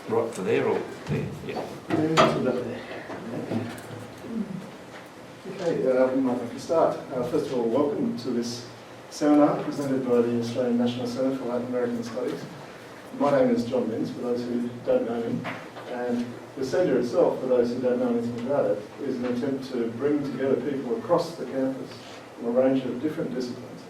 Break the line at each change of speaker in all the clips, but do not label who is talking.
right for there or there? Yeah.
Okay, we might have to start. First of all, welcome to this seminar presented by the Australian National Centre for Latin American Studies. My name is John Minns, for those who don't know me, and the centre itself, for those who don't know anything about it, is an attempt to bring together people across the campus from a range of different disciplines.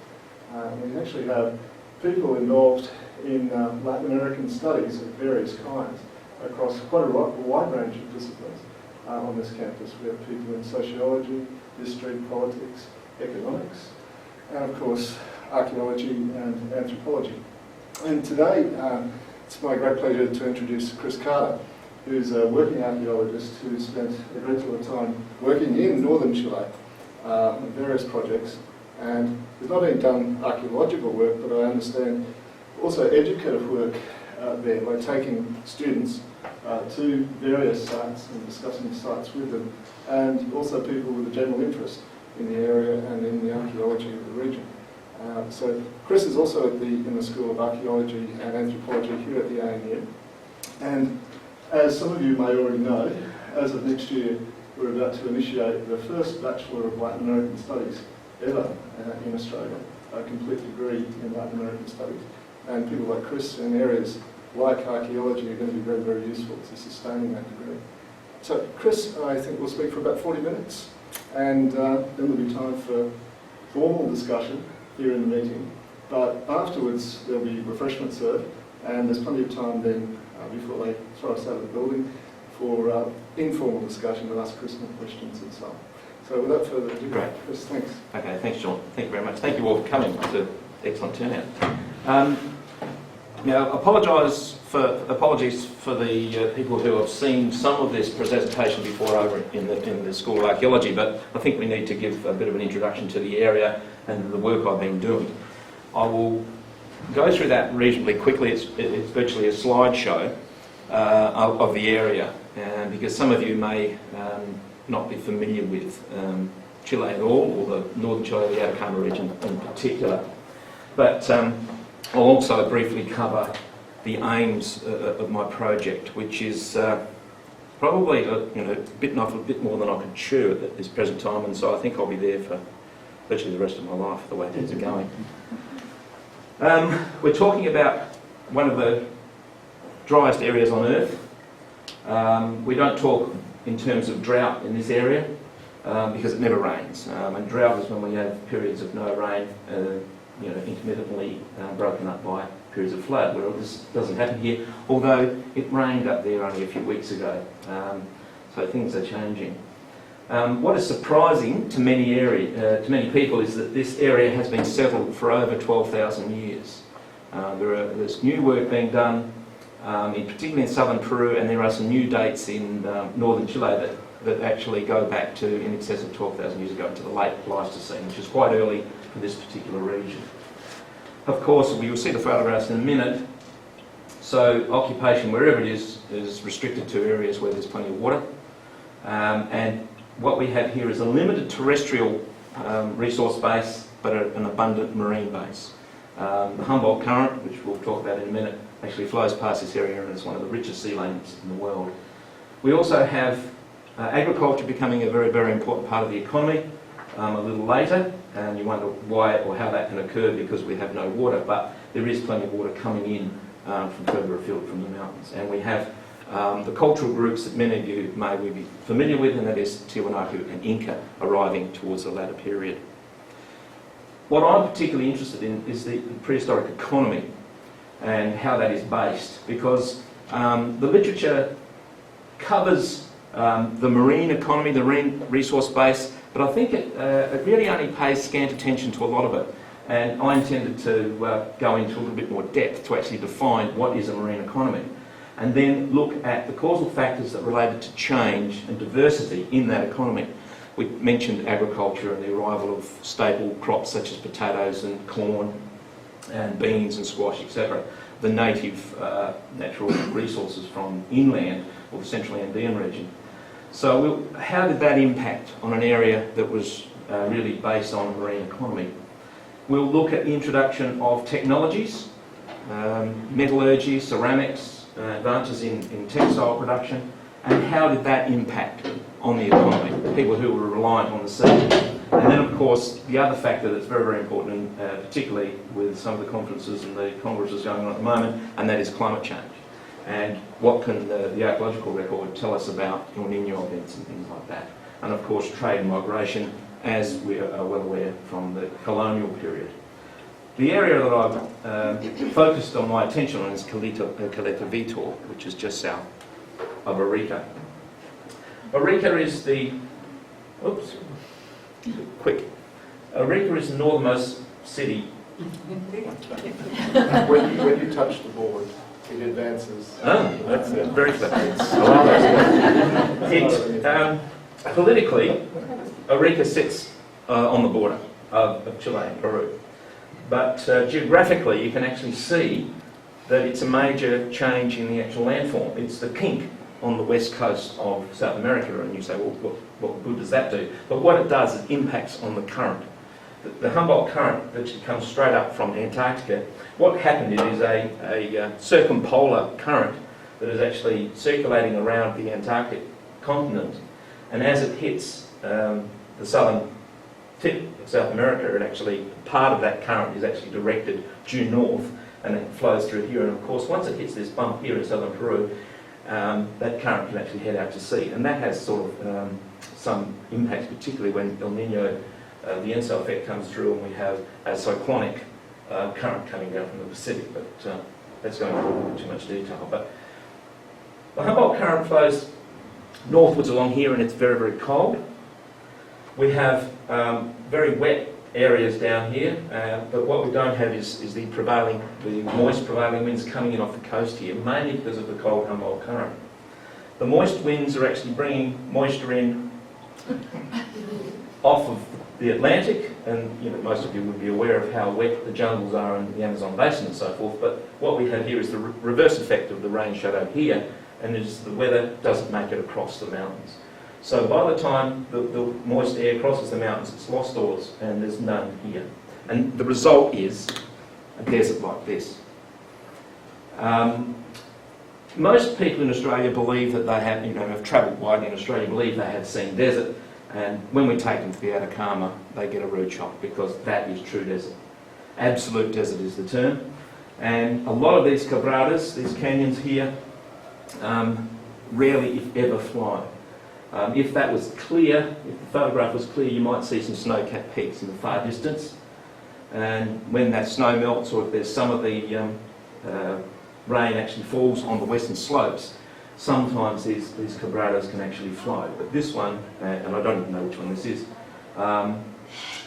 We actually have people involved in Latin American studies of various kinds across quite a wide range of disciplines on this campus. We have people in sociology, history, politics, economics, and of course archaeology and anthropology. And today it's my great pleasure to introduce Chris Carter, who's a working archaeologist who spent a great deal of time working in northern Chile on various projects, and has not only done archaeological work, but I understand also educative work there by taking students to various sites and discussing sites with them, and also people with a general interest in the area and in the archaeology of the region. So Chris is also in the School of Archaeology and Anthropology here at the ANU, and as some of you may already know, as of next year we're about to initiate the first Bachelor of Latin American Studies ever in Australia, a complete degree in Latin American Studies. And people like Chris in areas like archaeology are going to be very, very useful to sustaining that degree. So Chris, I think, will speak for about 40 minutes, and then there'll be time for formal discussion here in the meeting. But afterwards there'll be refreshment served, and there's plenty of time then before they throw us out of the building for informal discussion and ask Chris more questions and so on. So without further ado,
Great.
Chris, thanks.
Okay, thanks, John. Thank you very much. Thank you all for coming. It's an excellent turnout. Now, apologies for the people who have seen some of this presentation before over in the School of Archaeology, but I think we need to give a bit of an introduction to the area and the work I've been doing. I will go through that reasonably quickly. It's virtually a slideshow of the area, because some of you may not be familiar with Chile at all, or the northern Chile, the Atacama region in particular. But I'll also briefly cover the aims of my project, which is probably a bit more than I could chew at this present time, and so I think I'll be there for virtually the rest of my life, the way things are going. We're talking about one of the driest areas on Earth. We don't talk in terms of drought in this area because it never rains, and drought is when we have periods of no rain, intermittently broken up by periods of flood. Well, this doesn't happen here, although it rained up there only a few weeks ago, so things are changing. What is surprising to many people is that this area has been settled for over 12,000 years. There's new work being done, particularly in southern Peru, and there are some new dates in northern Chile that actually go back to in excess of 12,000 years ago, to the late Pleistocene, which is quite early for this particular region. Of course, we will see the photographs in a minute. So occupation, wherever it is restricted to areas where there's plenty of water. And what we have here is a limited terrestrial resource base, but an abundant marine base. The Humboldt Current, which we'll talk about in a minute, actually flows past this area, and it's one of the richest sea lanes in the world. We also have agriculture becoming a very, very important part of the economy a little later, and you wonder why or how that can occur, because we have no water, but there is plenty of water coming in from further afield from the mountains. And we have the cultural groups that many of you may be familiar with, and that is Tiwanaku and Inca, arriving towards the latter period. What I'm particularly interested in is the prehistoric economy and how that is based, because the literature covers the marine economy, the marine resource base, but I think it really only pays scant attention to a lot of it. And I intended to go into a little bit more depth to actually define what is a marine economy, and then look at the causal factors that related to change and diversity in that economy. We mentioned agriculture and the arrival of staple crops such as potatoes and corn and beans and squash, etc. The native natural resources from inland, or the Central Andean region. So how did that impact on an area that was really based on a marine economy? We'll look at the introduction of technologies, metallurgy, ceramics, advances in textile production, and how did that impact on the economy, people who were reliant on the sea. And then, of course, the other factor that's very, very important, particularly with some of the conferences and the congresses going on at the moment, and that is climate change. And what can the archaeological record tell us about El Nino events and things like that. And, of course, trade and migration, as we are well aware from the colonial period. The area that I've focused on my attention on is Caleta Vitor, which is just south of Arica. Arica is the, Arica is the northernmost city.
When you touch the board, it advances.
Oh, that's very clever. Politically, Arica sits on the border of Chile and Peru. But geographically, you can actually see that it's a major change in the actual landform. It's the pink on the west coast of South America, and you say, well, what good does that do? But what it does, it impacts on the current. The Humboldt Current that comes straight up from Antarctica, what happened is a circumpolar current that is actually circulating around the Antarctic continent, and as it hits the southern tip of South America, it actually, part of that current is actually directed due north, and it flows through here. And of course, once it hits this bump here in southern Peru, that current can actually head out to sea, and that has sort of some impacts, particularly when El Nino, the ENSO effect comes through, and we have a cyclonic current coming down from the Pacific. But that's going into too much detail. But the Humboldt Current flows northwards along here, and it's very, very cold. We have very wet areas down here, but what we don't have is the moist prevailing winds coming in off the coast here, mainly because of the cold Humboldt Current. The moist winds are actually bringing moisture in off of the Atlantic, and most of you would be aware of how wet the jungles are in the Amazon basin and so forth, but what we have here is the reverse effect of the rain shadow here, and is the weather doesn't make it across the mountains. So by the time the moist air crosses the mountains, it's lost oils, and there's none here. And the result is a desert like this. Most people in Australia believe that they have travelled widely in Australia, believe they have seen desert, and when we take them to the Atacama, they get a rude shock, because that is true desert. Absolute desert is the term. And a lot of these quebradas, these canyons here, rarely, if ever, fly. If that was clear, if the photograph was clear, you might see some snow-capped peaks in the far distance. And when that snow melts, or if there's some of the rain actually falls on the western slopes, sometimes these quebradas can actually flow. But this one, and I don't even know which one this is,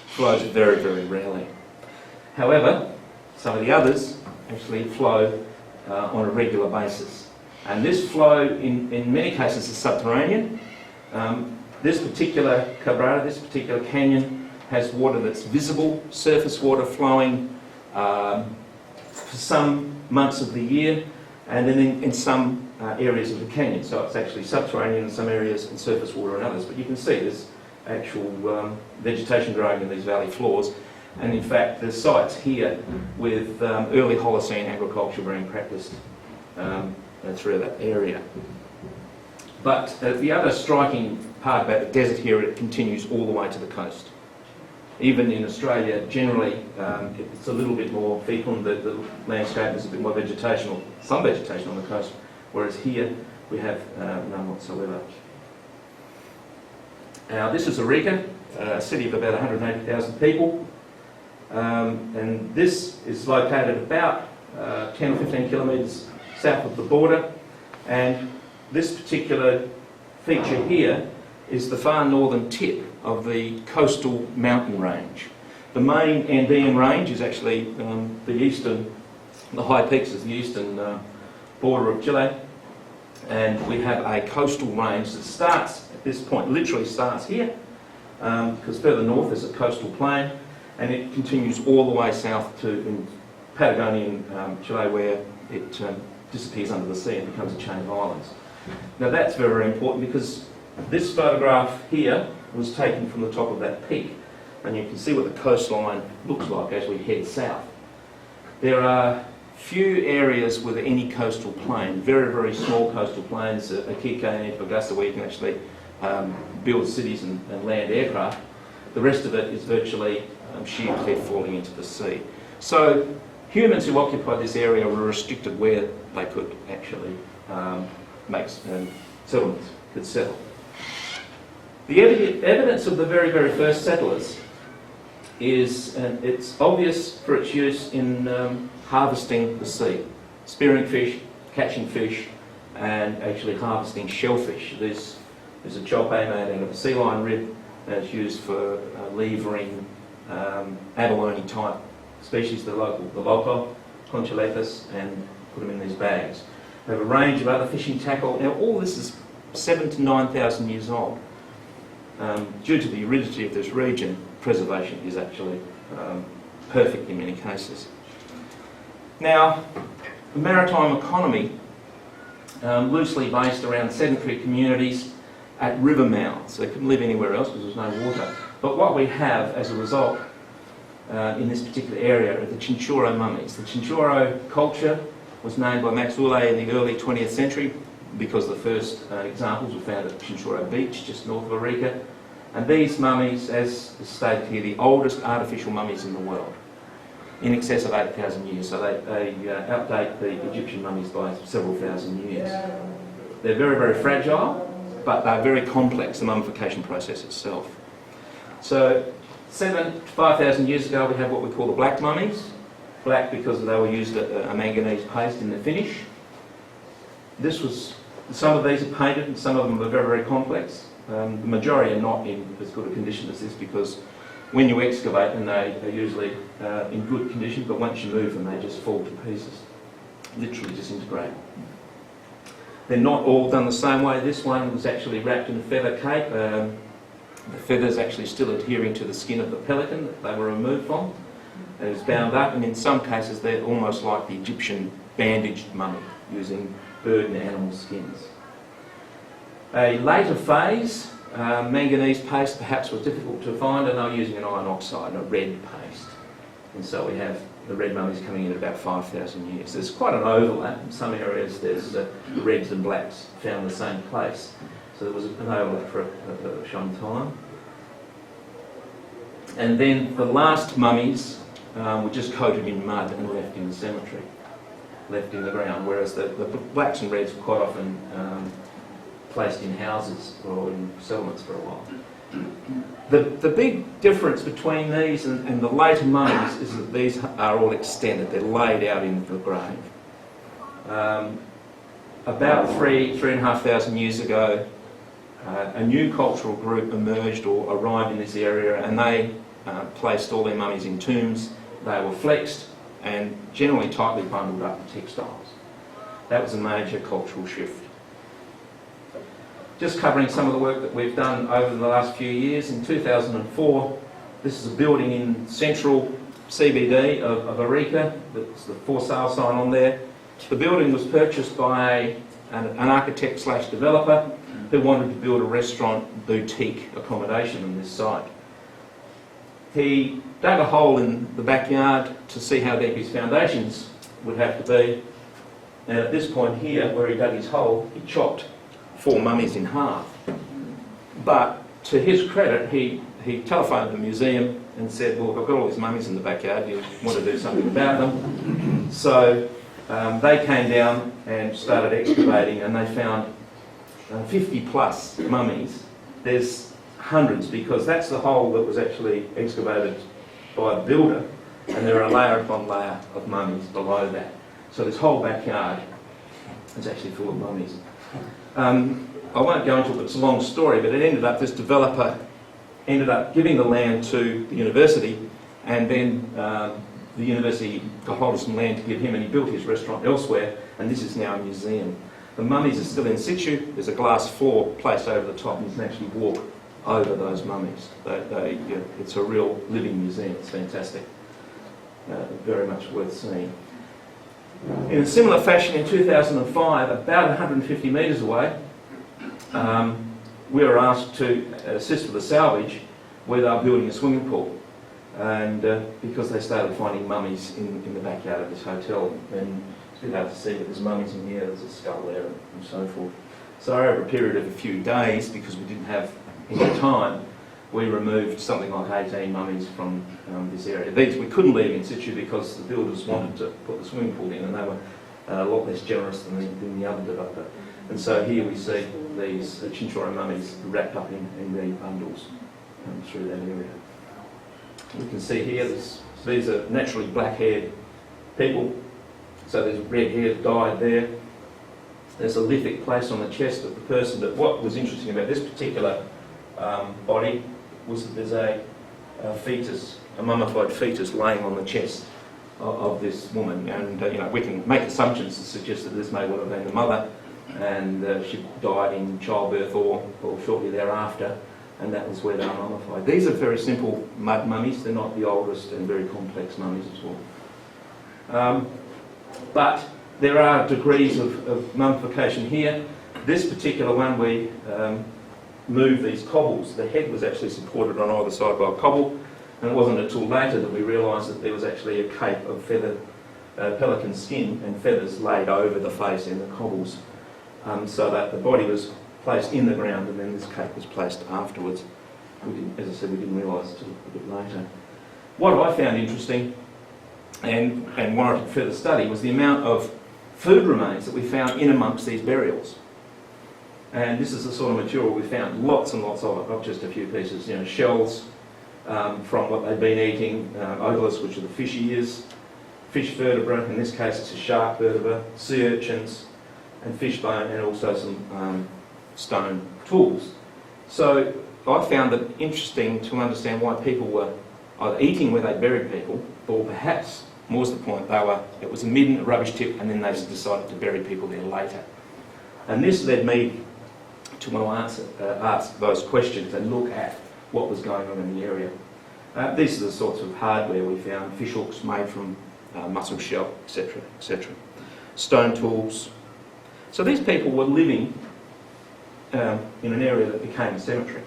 flows very, very rarely. However, some of the others actually flow on a regular basis. And this flow, in many cases, is subterranean. This particular quebrada, this particular canyon, has water that's visible, surface water flowing for some months of the year, and then in some areas of the canyon. So it's actually subterranean in some areas and surface water in others. But you can see there's actual vegetation growing in these valley floors. And in fact, there's sites here with early Holocene agriculture being practiced through that area. But the other striking part about the desert here, it continues all the way to the coast. Even in Australia, generally, it's a little bit more fecund, the landscape is a bit more vegetational, some vegetation on the coast, whereas here we have none whatsoever. Now, this is Arica, a city of about 180,000 people, and this is located about 10 or 15 kilometres south of the border, and this particular feature here is the far northern tip of the coastal mountain range. The main Andean range is actually the high peaks is the eastern border of Chile, and we have a coastal range that starts at this point, literally starts here, because further north there's a coastal plain, and it continues all the way south to in Patagonian Chile, where it disappears under the sea and becomes a chain of islands. Now that's very, very important, because this photograph here was taken from the top of that peak, and you can see what the coastline looks like as we head south. There are few areas with any coastal plain, very, very small coastal plains, Akika and Antofagasta, where you can actually build cities and land aircraft. The rest of it is virtually sheer cliff falling into the sea. So humans who occupied this area were restricted where they could actually make settlements, could settle. The evidence of the very, very first settlers is, and it's obvious for its use in harvesting the sea, spearing fish, catching fish, and actually harvesting shellfish. There's a chop made out of a sea lion rib, and it's used for levering abalone type species, the local conchaletas, and put them in these bags. We have a range of other fishing tackle. Now all this is 7,000 to 9,000 years old. Due to the aridity of this region, preservation is actually perfect in many cases. Now, the maritime economy, loosely based around sedentary communities at river mouths. They couldn't live anywhere else because there was no water. But what we have as a result in this particular area are the Chinchorro mummies. The Chinchorro culture was named by Max Uhle in the early 20th century because the first examples were found at Chinchorro Beach, just north of Arica. And these mummies, as stated here, the oldest artificial mummies in the world, in excess of 8,000 years. So they outdate the Egyptian mummies by several thousand years. They're very, very fragile, but they're very complex, the mummification process itself. So 7,000 to 5,000 years ago, we have what we call the black mummies. Black because they were used a manganese paste in the finish. Some of these are painted and some of them are very, very complex. The majority are not in as good a condition as this because when you excavate them, they are usually in good condition, but once you move them, they just fall to pieces, literally disintegrate. They're not all done the same way. This one was actually wrapped in a feather cape. The feather's actually still adhering to the skin of the pelican that they were removed from. And it's bound up, and in some cases they're almost like the Egyptian bandaged mummy, using bird and animal skins. A later phase, manganese paste perhaps was difficult to find, and they were using an iron oxide, a red paste. And so we have the red mummies coming in at about 5,000 years. There's quite an overlap. In some areas there's the reds and blacks found in the same place. So there was an overlap for some time. And then the last mummies were just coated in mud and left in the cemetery, left in the ground, whereas the blacks and reds were quite often placed in houses or in settlements for a while. The big difference between these and the later mummies is that these are all extended. They're laid out in the grave. About 3,500 years ago, a new cultural group emerged or arrived in this area, and they placed all their mummies in tombs. They were flexed and generally tightly bundled up in textiles. That was a major cultural shift. Just covering some of the work that we've done over the last few years. In 2004, this is a building in central CBD of Arica. That's the for sale sign on there. The building was purchased by an architect/developer who wanted to build a restaurant boutique accommodation on this site. He dug a hole in the backyard to see how deep his foundations would have to be. And at this point here, where he dug his hole, he chopped 4 mummies in half. But to his credit, he telephoned the museum and said, well, I've got all these mummies in the backyard, do you want to do something about them? So they came down and started excavating, and they found 50 plus mummies. There's hundreds, because that's the hole that was actually excavated by the builder, and there are layer upon layer of mummies below that. So this whole backyard is actually full of mummies. I won't go into it, it's a long story, but it ended up, this developer ended up giving the land to the university, and then the university got hold of some land to give him, and he built his restaurant elsewhere, and this is now a museum. The mummies are still in situ. There's a glass floor placed over the top, and you can actually walk over those mummies. It's a real living museum. It's fantastic. Very much worth seeing. In a similar fashion, in 2005, about 150 metres away, we were asked to assist with the salvage where they were building a swimming pool. and because they started finding mummies in the backyard of this hotel, and it's a bit hard to see, but there's mummies in here, there's a skull there, and so forth. So over a period of a few days, because we didn't have any time, we removed something like 18 mummies from this area. These we couldn't leave in situ because the builders wanted to put the swimming pool in, and they were a lot less generous than the other developer. And so here we see these Chinchorro mummies wrapped up in red bundles through that area. You can see here, these are naturally black-haired people. So there's red hair dyed there. There's a lithic placed on the chest of the person. But what was interesting about this particular body was that there's a fetus, a mummified fetus, laying on the chest of this woman. And we can make assumptions to suggest that this may well have been the mother, and she died in childbirth or shortly thereafter, and that was where they were mummified. These are very simple mud mummies. They're not the oldest and very complex mummies at all. But there are degrees of mummification here. This particular one, we moved these cobbles. The head was actually supported on either side by a cobble, and it wasn't until later that we realised that there was actually a cape of feathered pelican skin and feathers laid over the face in the cobbles, so that the body was placed in the ground and then this cape was placed afterwards. As I said, we didn't realise it until a bit later. What I found interesting and warranted further study was the amount of food remains that we found in amongst these burials. And this is the sort of material we found, lots and lots of it, not just a few pieces. Shells from what they've been eating, otoliths, which are the fish ears, fish vertebra, in this case it's a shark vertebra, sea urchins, and fish bone, and also some stone tools. So I found it interesting to understand why people were either eating where they buried people, or perhaps, more to the point, it was a midden, a rubbish tip, and then they decided to bury people there later. And this led me to want to ask those questions and look at what was going on in the area. These are the sorts of hardware we found: fish hooks made from mussel shell, etc., etc. Stone tools. So these people were living in an area that became a cemetery.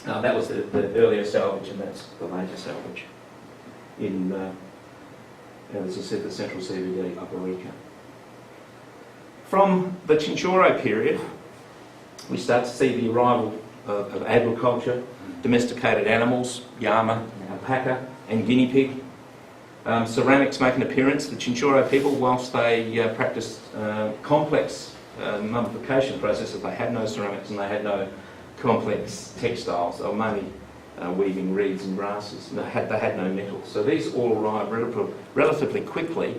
That was the earlier salvage, and that's the later salvage in, as I said, the central CBD, Upper Rica. From the Chinchorro period, we start to see the arrival of agriculture, domesticated animals, llama, alpaca, and guinea pig. Ceramics make an appearance. The Chinchorro people, whilst they practiced complex mummification processes, they had no ceramics and they had no complex textiles. They were mainly weaving reeds and grasses. And they had no metal. So these all arrived relatively quickly,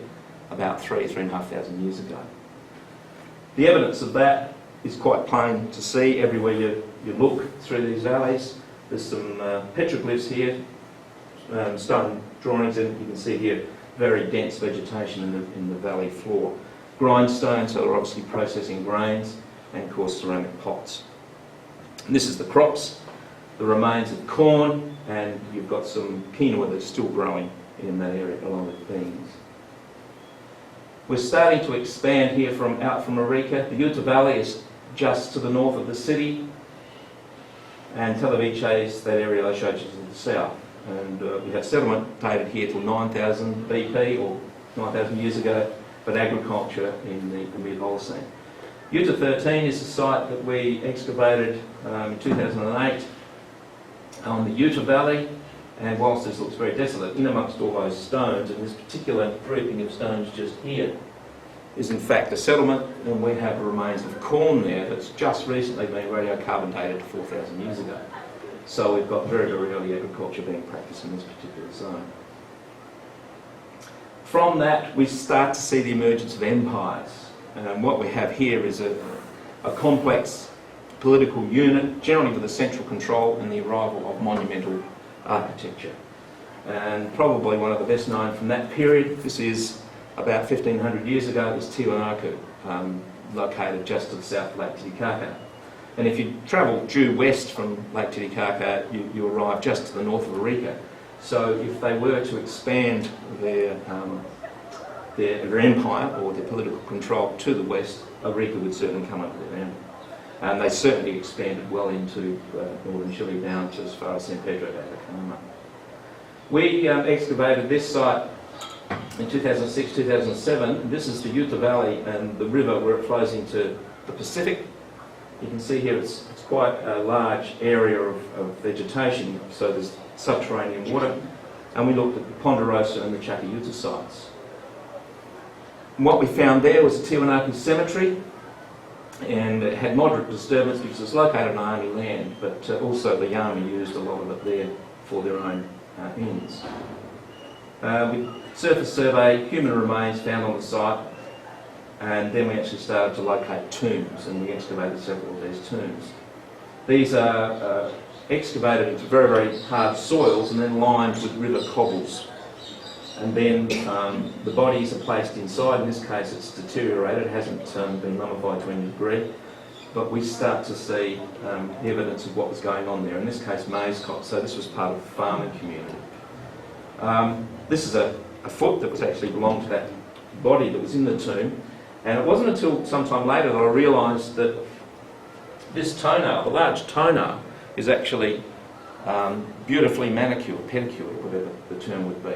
about 3,500 years ago. The evidence of that is quite plain to see everywhere you look through these valleys. There's some petroglyphs here, stone drawings, and you can see here very dense vegetation in the valley floor. Grindstones, so they're obviously processing grains, and of course ceramic pots. And this is the crops, the remains of corn, and you've got some quinoa that's still growing in that area along with beans. We're starting to expand here out from Arica. The Utah Valley is just to the north of the city, and Televiche is that area I showed you to the south. And we have settlement dated here till 9,000 BP, or 9,000 years ago, but agriculture in the mid-Holocene. Utah 13 is a site that we excavated in 2008 on the Utah Valley, and whilst this looks very desolate, in amongst all those stones, and this particular grouping of stones just here, is in fact a settlement, and we have remains of corn there that's just recently been radiocarbon dated 4,000 years ago. So we've got very, very early agriculture being practiced in this particular zone. From that, we start to see the emergence of empires. And what we have here is a complex political unit, generally with a central control and the arrival of monumental architecture. And probably one of the best known from that period, this is about 1,500 years ago, is Tiwanaku, located just to the south of Lake Titicaca. And if you travel due west from Lake Titicaca, you arrive just to the north of Arica. So if they were to expand their empire or their political control to the west, Arica would certainly come under their boundary. And they certainly expanded well into northern Chile down to as far as San Pedro de Atacama. We excavated this site in 2006, 2007. This is the Utah Valley and the river where it flows into the Pacific. You can see here it's quite a large area of vegetation, so there's subterranean water. And we looked at the Ponderosa and the Chattahoochee sites. And what we found there was a Tiwanaku cemetery, and it had moderate disturbance because it's located on Army land, but also the Army used a lot of it there for their own ends. We surface surveyed human remains found on the site, and then we actually started to locate tombs, and we excavated several of these tombs. These are excavated into very, very hard soils and then lined with river cobbles. And then the bodies are placed inside. In this case it's deteriorated, it hasn't been mummified to any degree, but we start to see evidence of what was going on there. In this case maize cobs, so this was part of the farming community. This is a foot that was actually belonged to that body that was in the tomb, and it wasn't until sometime later that I realised that this toenail, the large toenail, is actually beautifully manicured, pedicured, whatever the term would be,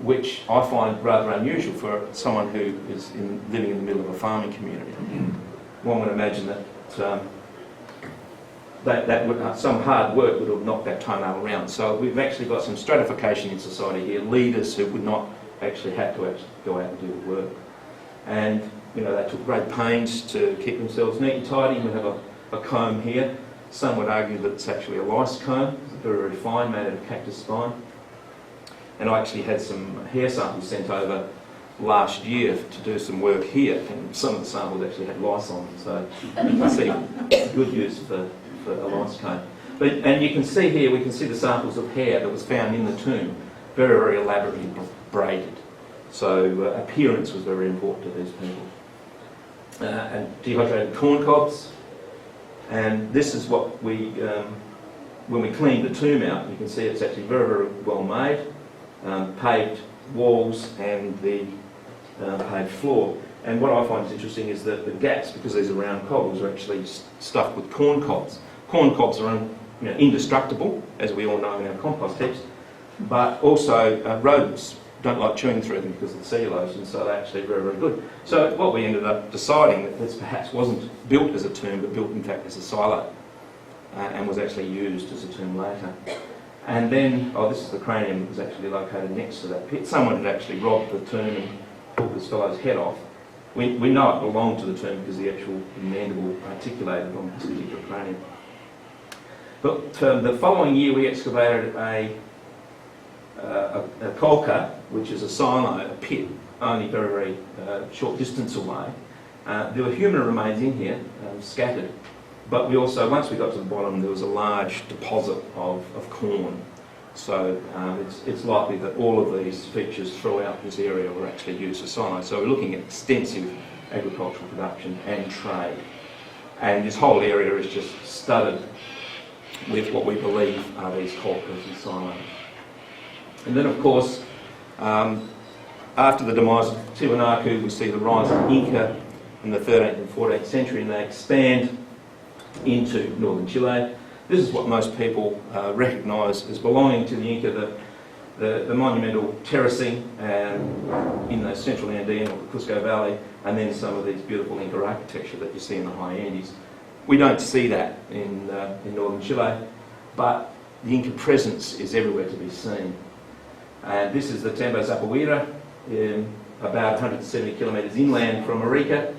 which I find rather unusual for someone who is living in the middle of a farming community. One would imagine that some hard work would have knocked that toenail around. So we've actually got some stratification in society here, leaders who would not actually have to go out and do the work. And they took great pains to keep themselves neat and tidy. We have a comb here. Some would argue that it's actually a lice comb, very, very fine, made out of cactus spine. And I actually had some hair samples sent over last year to do some work here, and some of the samples actually had lice on them, so you can see good use for a lice comb. And you can see here, we can see the samples of hair that was found in the tomb, very, very elaborately braided. So appearance was very important to these people. And dehydrated corn cobs. And this is what when we cleaned the tomb out, you can see it's actually very, very well made. Paved walls and the paved floor. And what I find interesting is that the gaps, because these are round cobbles, are actually stuffed with corn cobs. Corn cobs are indestructible, as we all know in our compost heaps, but also rodents don't like chewing through them because of the cellulose, and so they're actually very, very good. So what we ended up deciding that this perhaps wasn't built as a tomb, but built in fact as a silo, and was actually used as a tomb later. And then, this is the cranium that was actually located next to that pit. Someone had actually robbed the tomb and pulled this fellow's head off. We know it belonged to the tomb because the actual mandible articulated on this particular cranium. But the following year we excavated a kolka, which is a silo, a pit, only very, very short distance away. There were human remains in here, scattered. But we also, once we got to the bottom, there was a large deposit of corn. So it's likely that all of these features throughout this area were actually used as silos. So we're looking at extensive agricultural production and trade. And this whole area is just studded with what we believe are these kolkas and silos. And then, of course, after the demise of Tiwanaku, we see the rise of Inca in the 13th and 14th century, and they expand into northern Chile. This is what most people recognise as belonging to the Inca, the monumental terracing in the central Andean or the Cusco Valley, and then some of these beautiful Inca architecture that you see in the high Andes. We don't see that in northern Chile, but the Inca presence is everywhere to be seen. And this is the Tambo Zapohuira, about 170 kilometres inland from Arica.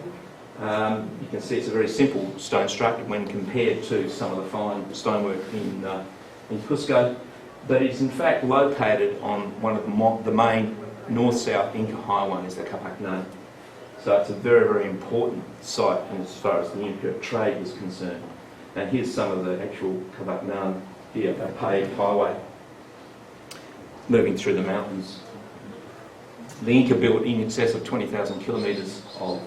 You can see it's a very simple stone structure when compared to some of the fine stonework in Cusco, but it's in fact located on one of the main north-south Inca highways, the Capacnan. So it's a very, very important site as far as the Inca trade was concerned. And here's some of the actual Capacnan here, a paved highway moving through the mountains. The Inca built in excess of 20,000 kilometres of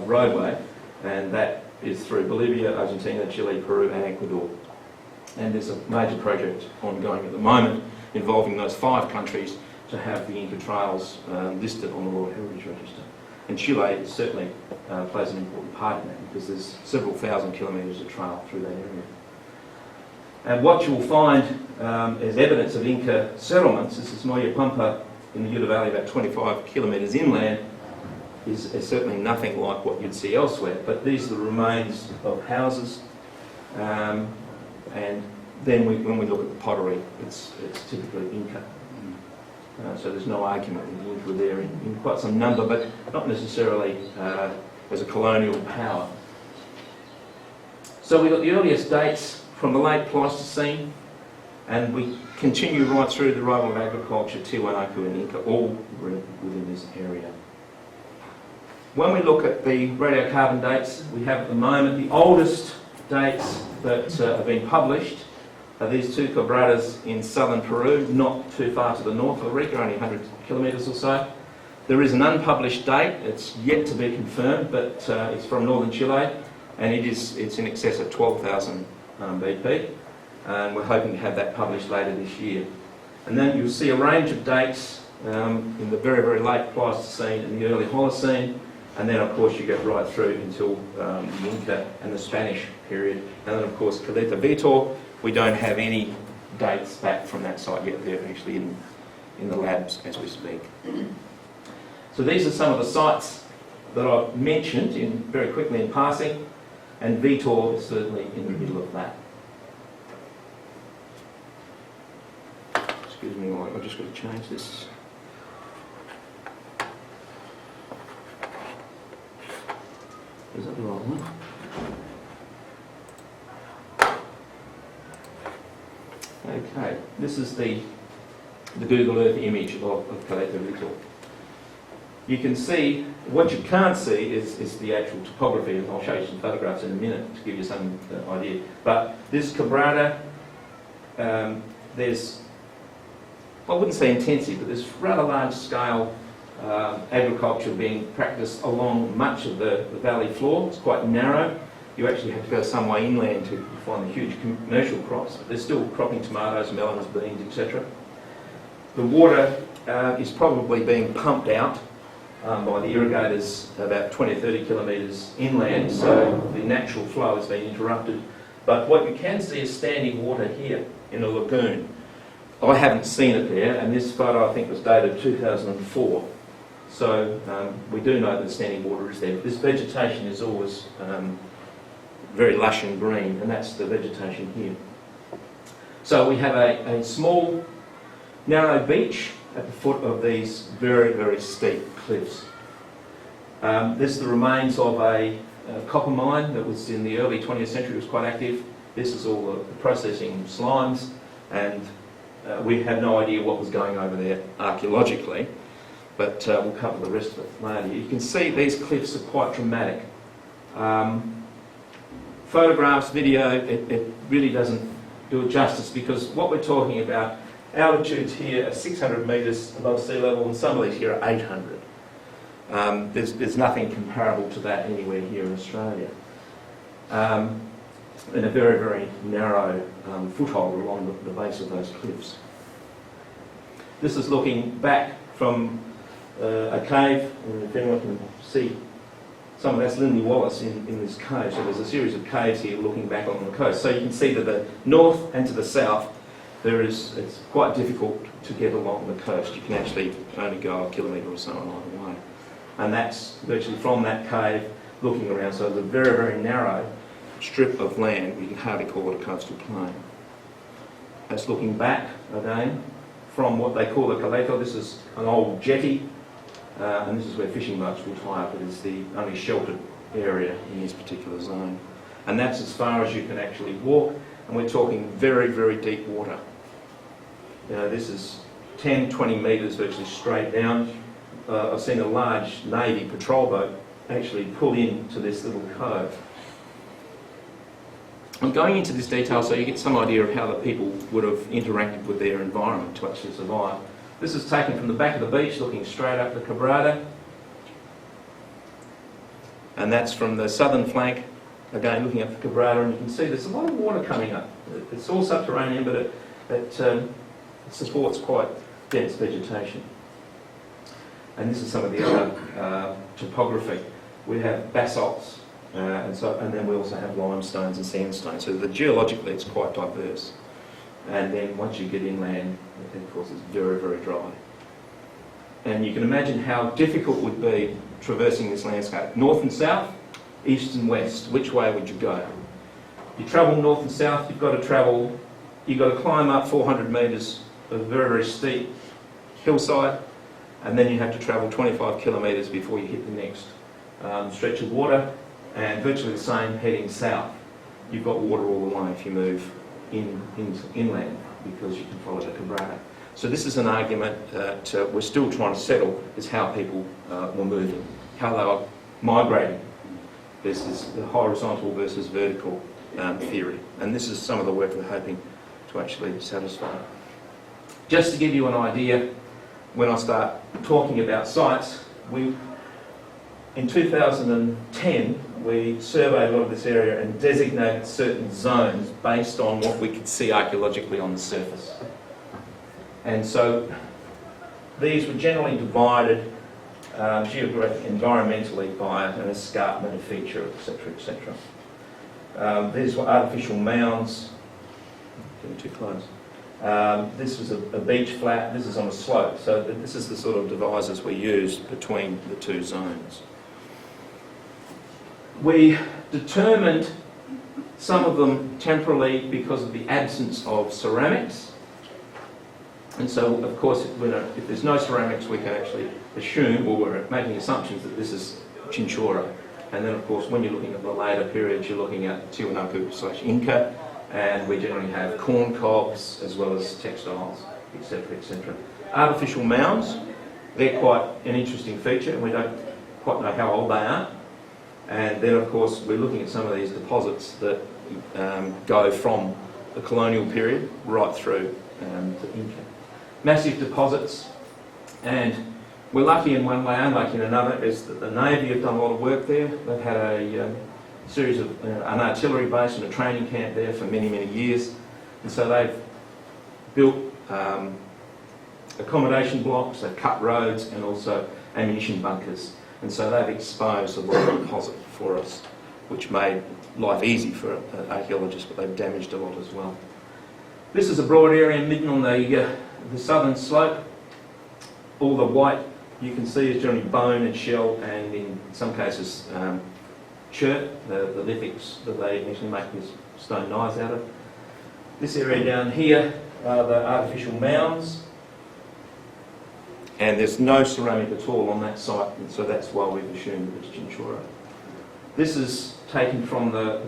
roadway, and that is through Bolivia, Argentina, Chile, Peru and Ecuador. And there's a major project ongoing at the moment involving those 5 countries to have the Inca trails listed on the World Heritage Register. And Chile certainly plays an important part in that because there's several thousand kilometres of trail through that And what you'll find as evidence of Inca settlements, this is Moyopampa in the Ute Valley, about 25 kilometres inland, is certainly nothing like what you'd see elsewhere. But these are the remains of houses, and then when we look at the pottery, it's typically Inca. So there's no argument that the Inca were there in quite some number, but not necessarily as a colonial power. So we've got the earliest dates from the late Pleistocene, and we continue right through the arrival of agriculture, Tiwanaku and Inca, all within this area. When we look at the radiocarbon dates, we have at the moment the oldest dates that have been published are these two quebradas in southern Peru, not too far to the north of Arica, only 100 kilometres or so. There is an unpublished date, it's yet to be confirmed, but it's from northern Chile, and it's in excess of 12,000 BP, and we're hoping to have that published later this year. And then you'll see a range of dates in the very, very late Pleistocene and the early Holocene, and then of course you get right through until the Inca and the Spanish period. And then of course Caleta Vitor, we don't have any dates back from that site yet. They're actually in the labs as we speak. So these are some of the sites that I've mentioned very quickly in passing, and Vitor is certainly in the middle of that. Excuse me, I've just got to change this. Is that the wrong one? Okay, this is the Google Earth image of Caleta Vitor. You can see, what you can't see is the actual topography, and I'll show you some photographs in a minute to give you some idea. But this quebrada, there's, I wouldn't say intensive, but there's rather large scale agriculture being practiced along much of the valley floor. It's quite narrow. You actually have to go some way inland to find the huge commercial crops, but they're still cropping tomatoes, melons, beans, etc. The water is probably being pumped out by the irrigators about 20 or 30 kilometres inland, so the natural flow has been interrupted. But what you can see is standing water here in a lagoon. I haven't seen it there, and this photo I think was dated 2004. So we do know that standing water is there. This vegetation is always very lush and green, and that's the vegetation here. So we have a small, narrow beach at the foot of these very, very steep cliffs. This is the remains of a copper mine that was in the early 20th century, was quite active. This is all the processing slimes, and we have no idea what was going over there archaeologically, but we'll cover the rest of it later. You can see these cliffs are quite dramatic. Photographs, video, it really doesn't do it justice, because what we're talking about, altitudes here are 600 metres above sea level, and some of these here are 800. There's nothing comparable to that anywhere here in Australia. In a very, very narrow foothold along the base of those cliffs. This is looking back from a cave, and if anyone can see, some of that's Linley Wallace in this cave. So there's a series of caves here looking back on the coast. So you can see to the north and to the south, it's quite difficult to get along the coast. You can actually only go a kilometre or so along the way. And that's virtually from that cave looking around. So it's a very, very narrow strip of land. You can hardly call it a coastal plain. That's looking back again from what they call the Caleta. This is an old jetty, and this is where fishing boats will tie up. It is the only sheltered area in this particular zone. And that's as far as you can actually walk, and we're talking very, very deep water. You know, this is 10, 20 metres virtually straight down. I've seen a large Navy patrol boat actually pull into this little cove. I'm going into this detail so you get some idea of how the people would have interacted with their environment to actually survive. This is taken from the back of the beach looking straight up the Quebrada. And that's from the southern flank, again looking up the Quebrada, and you can see there's a lot of water coming up. It's all subterranean, but it supports quite dense vegetation. And this is some of the other topography. We have basalts And then we also have limestones and sandstones. So geologically it's quite diverse. And then once you get inland, of course it's very, very dry. And you can imagine how difficult it would be traversing this landscape. North and south, east and west, which way would you go? You travel north and south, you've got to climb up 400 metres of a very, very steep hillside, and then you have to travel 25 kilometres before you hit the next stretch of water, and virtually the same heading south. You've got water all the way if you move inland, because you can follow the Cabrera. So this is an argument that we're still trying to settle, is how people were moving, how they were migrating, versus the horizontal versus vertical theory. And this is some of the work we're hoping to actually satisfy. Just to give you an idea, when I start talking about sites, in 2010 we surveyed a lot of this area and designated certain zones based on what we could see archaeologically on the surface. And so these were generally divided environmentally by an escarpment, a feature, etc., etc. These were artificial mounds. Getting too close. This was a beach flat. This is on a slope. So this is the sort of divisors we used between the two zones. We determined some of them temporarily because of the absence of ceramics. And so, of course, if there's no ceramics, we can actually assume, or we're making assumptions, that this is Chinchorro. And then, of course, when you're looking at the later periods, you're looking at Tiwanaku/Inca, and we generally have corn cobs as well as textiles, etc., etc. Artificial mounds, they're quite an interesting feature, and we don't quite know how old they are. And then, of course, we're looking at some of these deposits that go from the colonial period right through to Inca. Massive deposits, and we're lucky in one way, unlucky in another, is that the Navy have done a lot of work there. They've had a series of an artillery base and a training camp there for many, many years, and so they've built accommodation blocks, they've cut roads, and also ammunition bunkers, and so they've exposed a lot of deposit for us, which made life easy for archaeologists, but they've damaged a lot as well. This is a broad area midden on the southern slope. All the white you can see is generally bone and shell, and in some cases chert, the lithics that they actually make these stone knives out of. This area down here are the artificial mounds, and there's no ceramic at all on that site, and so that's why we've assumed that it's Chinchorro. This is taken from the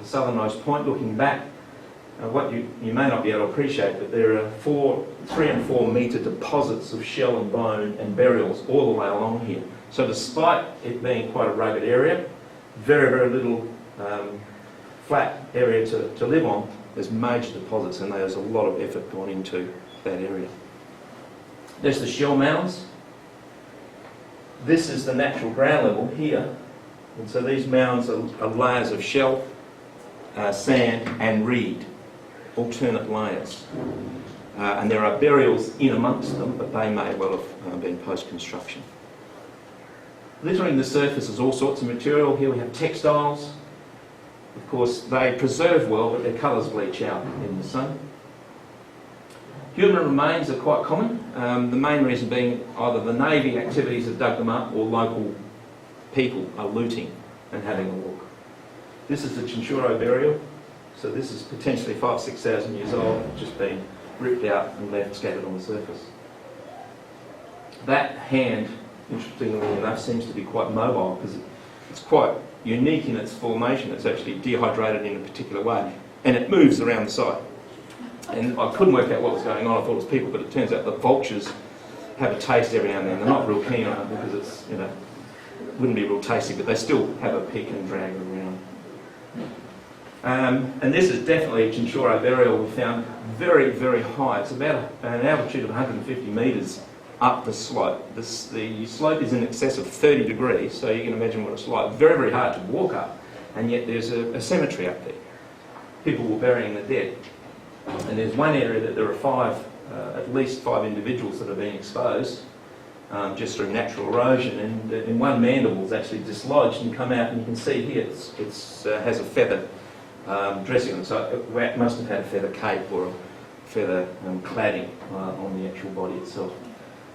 southernmost point looking back. What you may not be able to appreciate, but there are 3 and 4 metre deposits of shell and bone and burials all the way along here. So despite it being quite a rugged area, very, very little flat area to live on, there's major deposits, and there's a lot of effort gone into that area. There's the shell mounds. This is the natural ground level here, and so these mounds are layers of shell, sand and reed, alternate layers. And there are burials in amongst them, but they may well have been post-construction. Littering the surface is all sorts of material. Here we have textiles. Of course, they preserve well, but their colours bleach out in the sun. Human remains are quite common. The main reason being either the Navy activities have dug them up, or local people are looting and having a look. This is the Chinchorro burial. So this is potentially 5,000–6,000 years old, just been ripped out and left scattered on the surface. That hand, interestingly enough, seems to be quite mobile, because it's quite unique in its formation. It's actually dehydrated in a particular way, and it moves around the site. And I couldn't work out what was going on. I thought it was people, but it turns out the vultures have a taste every now and then. They're not real keen on it because it's, wouldn't be real tasty, but they still have a pick and drag around. And this is definitely a Chinchorro burial. We found very, very high. It's about an altitude of 150 metres up the slope. The slope is in excess of 30 degrees, so you can imagine what it's like. Very, very hard to walk up, and yet there's a cemetery up there. People were burying the dead. And there's one area that there are at least five individuals that are being exposed, just through natural erosion, and in one mandible's actually dislodged and come out, and you can see here it's has a feather dressing on it, so it must have had a feather cape or a feather cladding on the actual body itself.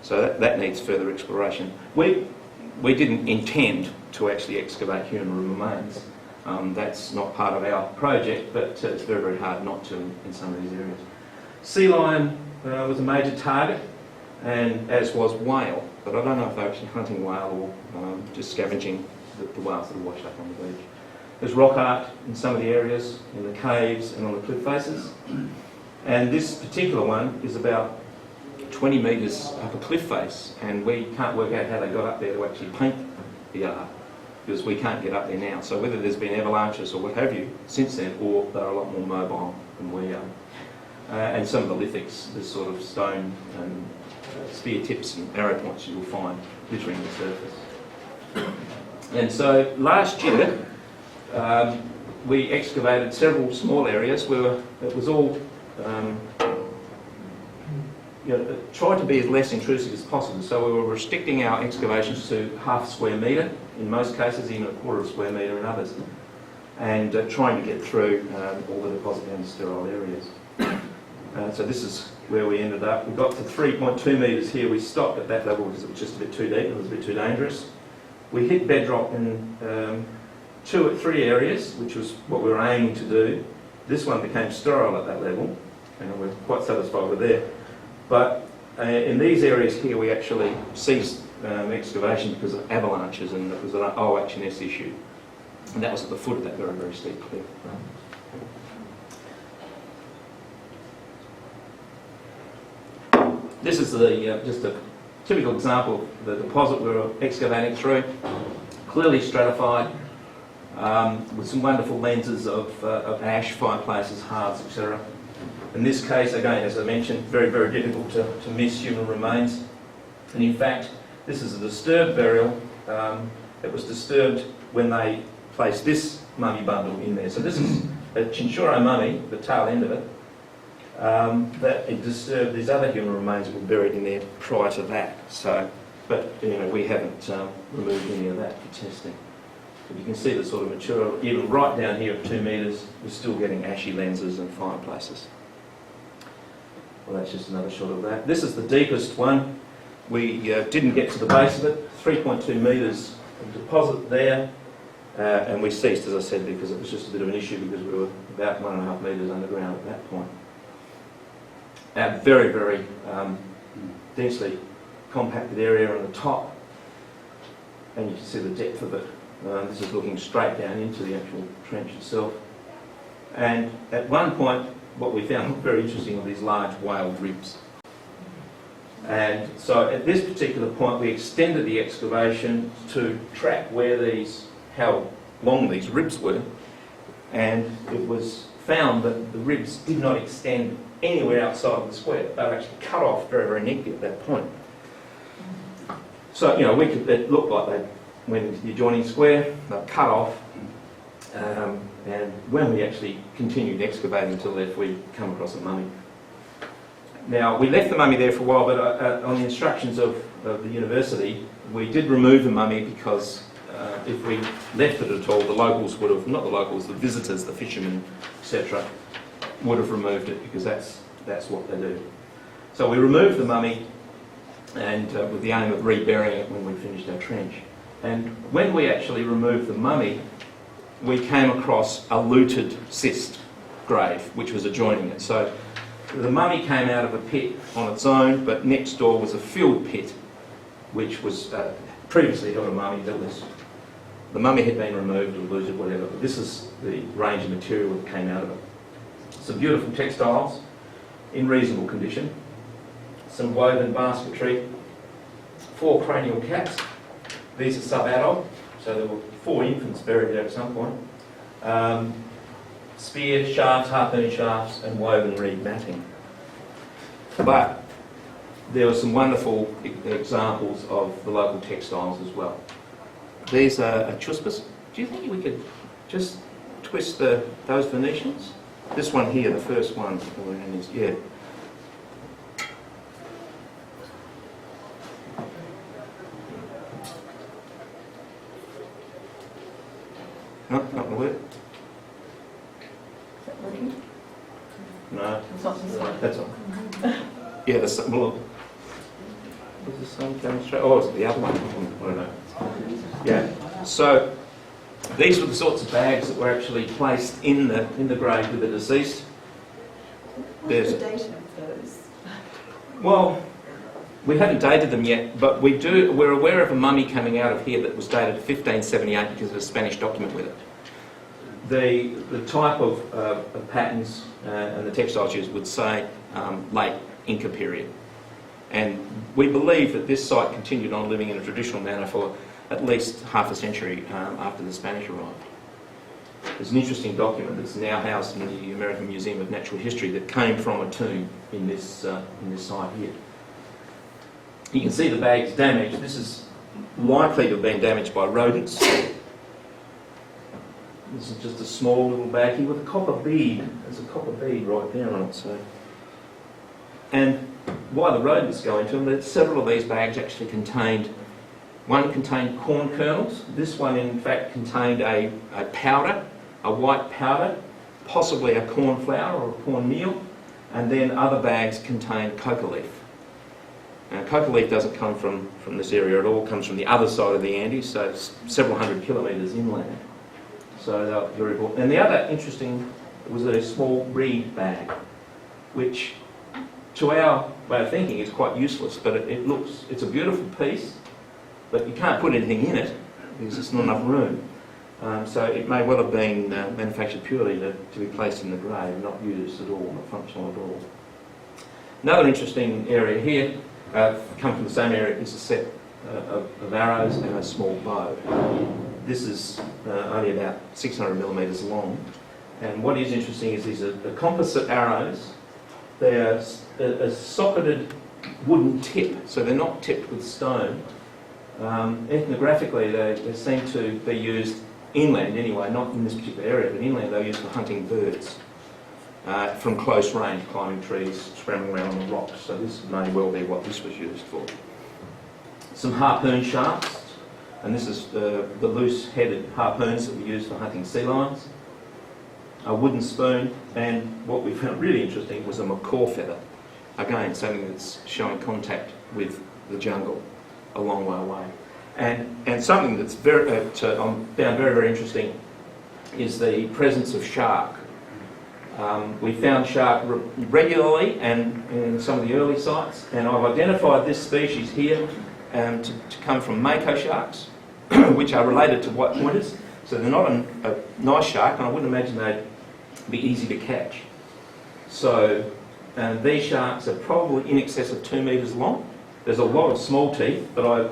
So that needs further exploration. We didn't intend to actually excavate human remains. That's not part of our project, but it's very, very hard not to in some of these areas. Sea lion was a major target, and as was whale, but I don't know if they're actually hunting whale or just scavenging the whales that are washed up on the beach. There's rock art in some of the areas, in the caves and on the cliff faces. And this particular one is about 20 metres up a cliff face, and we can't work out how they got up there to actually paint the art, because we can't get up there now. So whether there's been avalanches or what have you since then, or they're a lot more mobile than we are. And some of the lithics, this sort of stone and spear tips and arrow points you will find littering the surface. And so last year we excavated several small areas where it was all tried to be as less intrusive as possible. So we were restricting our excavations to half a square metre in most cases, even a quarter of a square metre in others, and trying to get through all the deposit and sterile areas. So this is where we ended up. We got to 3.2 metres here. We stopped at that level because it was just a bit too deep, it was a bit too dangerous. We hit bedrock in 2 or 3 areas, which was what we were aiming to do. This one became sterile at that level, and we're quite satisfied with that. But in these areas here, we actually ceased excavation because of avalanches, and it was an OH&S issue. And that was at the foot of that very, very steep cliff. This is just a typical example of the deposit we were excavating through. Clearly stratified, with some wonderful lenses of ash, fireplaces, hearths, etc. In this case, again, as I mentioned, very, very difficult to miss human remains. And in fact, this is a disturbed burial. It was disturbed when they placed this mummy bundle in there. So this is a Chinchorro mummy, the tail end of it, that it disturbed these other human remains that were buried in there prior to that. So, but we haven't removed any of that for testing. But you can see the sort of material, even right down here at 2 metres, we're still getting ashy lenses and fireplaces. Well, that's just another shot of that. This is the deepest one. We didn't get to the base of it, 3.2 metres of deposit there, and we ceased, as I said, because it was just a bit of an issue because we were about 1.5 metres underground at that point. A very, very densely compacted area on the top, and you can see the depth of it. This is looking straight down into the actual trench itself. And at one point, what we found very interesting are these large whale ribs. And so at this particular point, we extended the excavation to track how long these ribs were, and it was found that the ribs did not extend anywhere outside of the square. They were actually cut off very, very neatly at that point. So, it looked like they went into the adjoining square, they were cut off, and when we actually continued excavating to the left, we come across a mummy. Now, we left the mummy there for a while, but on the instructions of the university, we did remove the mummy because if we left it at all, the locals would have, not the locals, the visitors, the fishermen, etc., would have removed it because that's what they do. So we removed the mummy, and with the aim of reburying it when we finished our trench. And when we actually removed the mummy, we came across a looted cyst grave, which was adjoining it. So the mummy came out of a pit on its own, but next door was a filled pit, which was previously held a mummy that was... The mummy had been removed or looted, whatever, but this is the range of material that came out of it. Some beautiful textiles in reasonable condition, some woven basketry, 4 cranial caps. These are sub-adult, so there were 4 infants buried there at some point. Spear shafts, harpoon shafts, and woven reed matting. But there were some wonderful examples of the local textiles as well. These are chuspas. Do you think we could just twist those Venetians? This one here, the first one, yeah.
Working?
No,
It's not this one.
that's all. Yeah, the sun, well, was the sun coming straight? Oh, it's the other one. I don't know. Yeah. So these were the sorts of bags that were actually placed in the grave with the deceased.
What's the date of those?
Well, we haven't dated them yet, but we're aware of a mummy coming out of here that was dated 1578 because of a Spanish document with it. The type of patterns and the textiles used would say late Inca period. And we believe that this site continued on living in a traditional manner for at least half a century after the Spanish arrived. There's an interesting document that's now housed in the American Museum of Natural History that came from a tomb in this site here. You can see the bag's damaged. This is likely to have been damaged by rodents. This is just a small little bag here with a copper bead. There's a copper bead right there on it. So, and why the rodents go into them, that several of these bags actually one contained corn kernels. This one, in fact, contained a powder, a white powder, possibly a corn flour or a corn meal, and then other bags contained coca leaf. Now, coca leaf doesn't come from this area at all. It comes from the other side of the Andes, so it's several hundred kilometres inland. So they're very important. And the other interesting was a small reed bag, which to our way of thinking is quite useless, but it's a beautiful piece, but you can't put anything in it because there's not enough room. So it may well have been manufactured purely to be placed in the grave, not used at all, not functional at all. Another interesting area here, come from the same area, is a set of arrows and a small bow. This is only about 600 millimetres long, and what is interesting is these are the composite arrows. They are a socketed wooden tip, so they're not tipped with stone. Ethnographically, they seem to be used inland anyway, not in this particular area, but inland they're used for hunting birds from close range, climbing trees, scrambling around on the rocks. So this may well be what this was used for. Some harpoon shafts. And this is the loose-headed harpoons that we use for hunting sea lions. A wooden spoon, and what we found really interesting was a macaw feather. Again, something that's showing contact with the jungle a long way away. And something that's I found very, very interesting is the presence of shark. We found shark regularly and in some of the early sites, and I've identified this species here to come from mako sharks, which are related to white pointers. So they're not a nice shark, and I wouldn't imagine they'd be easy to catch. So these sharks are probably in excess of 2 metres long. There's a lot of small teeth, but I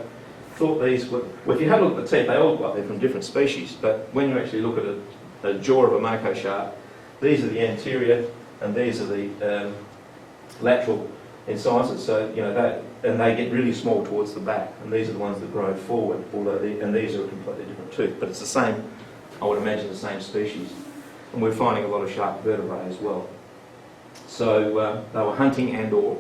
thought these were, well, if you have a look at the teeth, they all look like they're from different species, but when you actually look at a jaw of a mako shark, these are the anterior and these are the lateral incisors. So, you know, they get really small towards the back, and these are the ones that grow forward, and these are a completely different tooth, but it's the same, I would imagine, the same species. And we're finding a lot of shark vertebrae as well. So they were hunting and or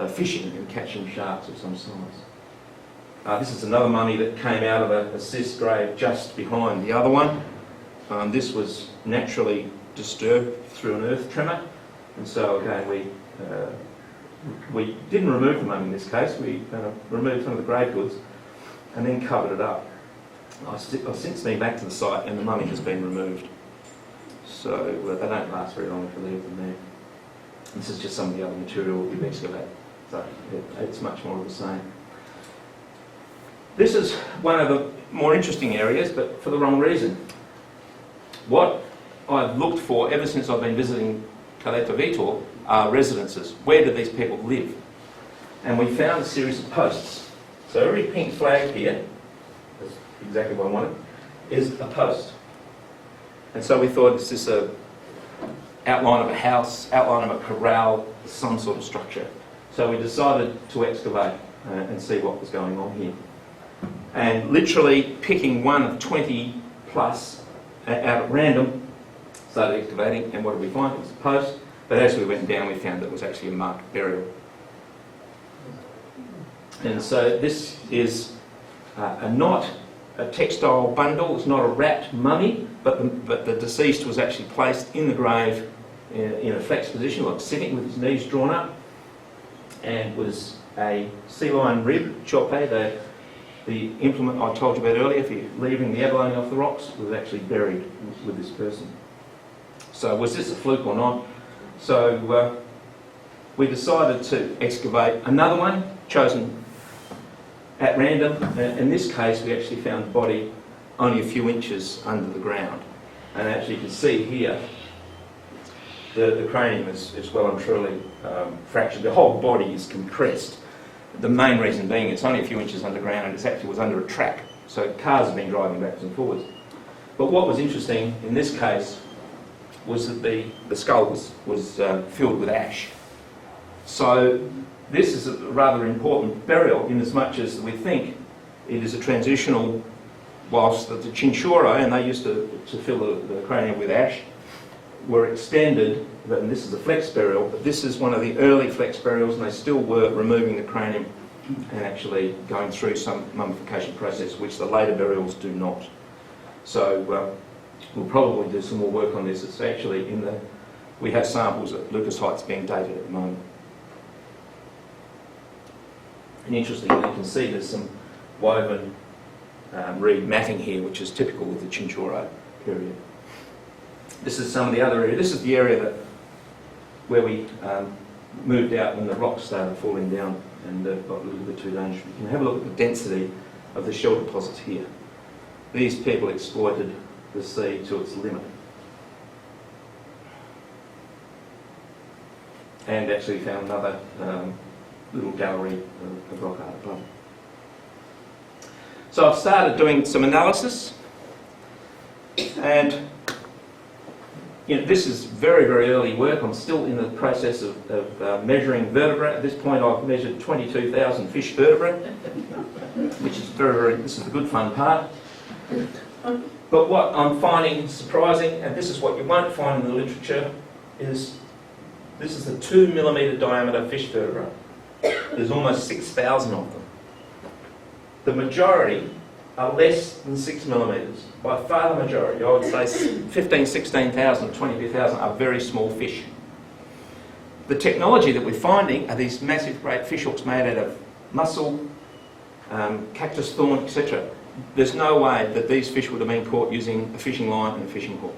fishing and catching sharks of some size. This is another mummy that came out of a cyst grave just behind the other one. This was naturally disturbed through an earth tremor, and so again we didn't remove the mummy in this case. We removed some of the grave goods and then covered it up. I've since been back to the site and the mummy has been removed. So they don't last very long if you leave them there. This is just some of the other material we've excavated. So it's much more of the same. This is one of the more interesting areas, but for the wrong reason. What I've looked for ever since I've been visiting Caleta Vitor are residences. Where do these people live? And we found a series of posts. So every pink flag here, that's exactly what I wanted, is a post. And so we thought, is this an outline of a house, outline of a corral, some sort of structure? So we decided to excavate and see what was going on here. And literally picking one of 20 plus out at random, started excavating, and what did we find? It was a post, but as we went down we found that it was actually a marked burial. And so this is not a textile bundle, it's not a wrapped mummy, but the deceased was actually placed in the grave in a flex position, like sitting with his knees drawn up, and was a sea lion rib, chope, the implement I told you about earlier for leaving the abalone off the rocks, was actually buried with this person. So was this a fluke or not? So we decided to excavate another one, chosen at random. In this case, we actually found the body only a few inches under the ground. And as you can see here, the cranium is well and truly fractured. The whole body is compressed. The main reason being it's only a few inches underground and it actually was under a track. So cars have been driving backwards and forwards. But what was interesting in this case was that the skull was filled with ash. So this is a rather important burial in as much as we think it is a transitional, whilst the Chinchorro, and they used to fill the cranium with ash, were extended, and this is a flex burial, but this is one of the early flex burials, and they still were removing the cranium and actually going through some mummification process, which the later burials do not. So we'll probably do some more work on this. It's actually we have samples at Lucas Heights being dated at the moment. And interestingly, you can see there's some woven reed matting here, which is typical of the Chinchorro period. This is some of the other area. This is the area where we moved out when the rocks started falling down and got a little bit too dangerous. You can have a look at the density of the shell deposits here. These people exploited the sea to its limit. And actually found another little gallery of rock art above. So I've started doing some analysis, and this is very, very early work. I'm still in the process of measuring vertebrae. At this point I've measured 22,000 fish vertebrae, which is this is the good fun part. But what I'm finding surprising, and this is what you won't find in the literature, is this is the 2 millimetre diameter fish vertebra. There's almost 6,000 of them. The majority are less than 6 millimetres. By far the majority, I would say 15, 16,000, 22,000 are very small fish. The technology that we're finding are these massive great fish hooks made out of mussel, cactus thorn, etc. There's no way that these fish would have been caught using a fishing line and a fishing hook.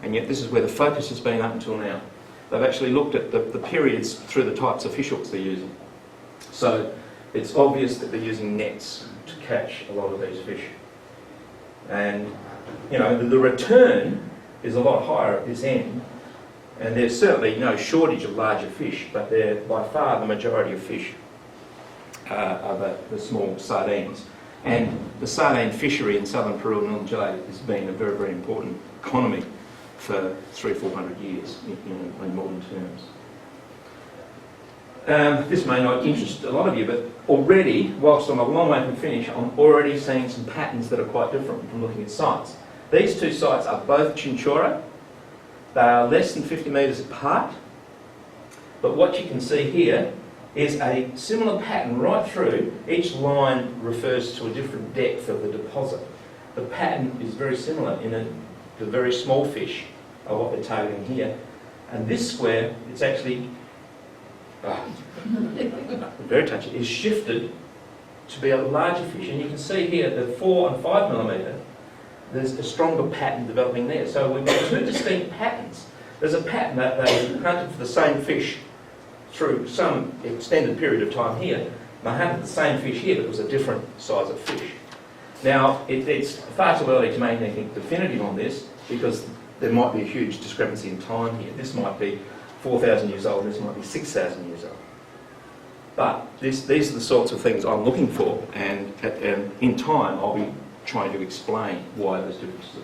And yet this is where the focus has been up until now. They've actually looked at the periods through the types of fish hooks they're using. So it's obvious that they're using nets to catch a lot of these fish. And, the return is a lot higher at this end. And there's certainly no shortage of larger fish, but they're by far the majority of fish are the small sardines. And the sardine fishery in southern Peru and northern Chile has been a very, very important economy for 300 or 400 years in modern terms. This may not interest a lot of you, but already, whilst I'm a long way from finish, I'm already seeing some patterns that are quite different from looking at sites. These two sites are both Chinchorro. They are less than 50 metres apart, but what you can see here is a similar pattern right through. Each line refers to a different depth of the deposit. The pattern is very similar in the very small fish are what they're targeting here. And this square, it's actually very touchy, is shifted to be a larger fish. And you can see here the 4 and 5 millimetre, there's a stronger pattern developing there. So we've got two distinct patterns. There's a pattern that they hunted for the same fish through some extended period of time here. They hunted the same fish here, but it was a different size of fish. Now, it's far too early to make anything definitive on this because there might be a huge discrepancy in time here. This might be 4,000 years old, this might be 6,000 years old. But these are the sorts of things I'm looking for, and in time I'll be trying to explain why those differences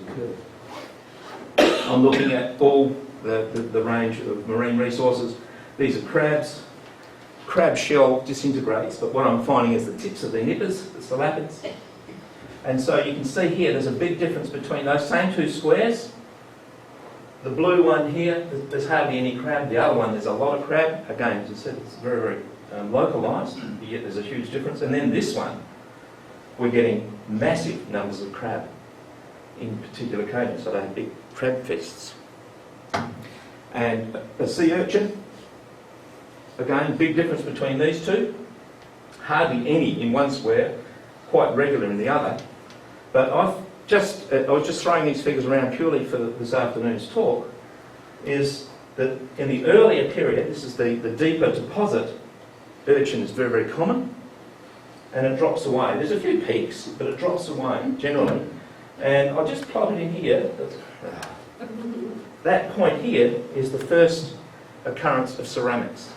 occur. I'm looking at all the range of marine resources. These are crabs. Crab shell disintegrates, but what I'm finding is the tips of their nippers, the selapids. And so you can see here there's a big difference between those same two squares. The blue one here, there's hardly any crab. The other one, there's a lot of crab. Again, as I said, it's very, very localised, yet there's a huge difference. And then this one, we're getting massive numbers of crab in particular cages, so they have big crab fests. And a sea urchin, again, big difference between these two. Hardly any in one square, quite regular in the other. But I was just throwing these figures around purely for this afternoon's talk, is that in the earlier period, this is the deeper deposit, urchin is very, very common, and it drops away. There's a few peaks, but it drops away generally. And I just plotted in here, that point here is the first occurrence of ceramics.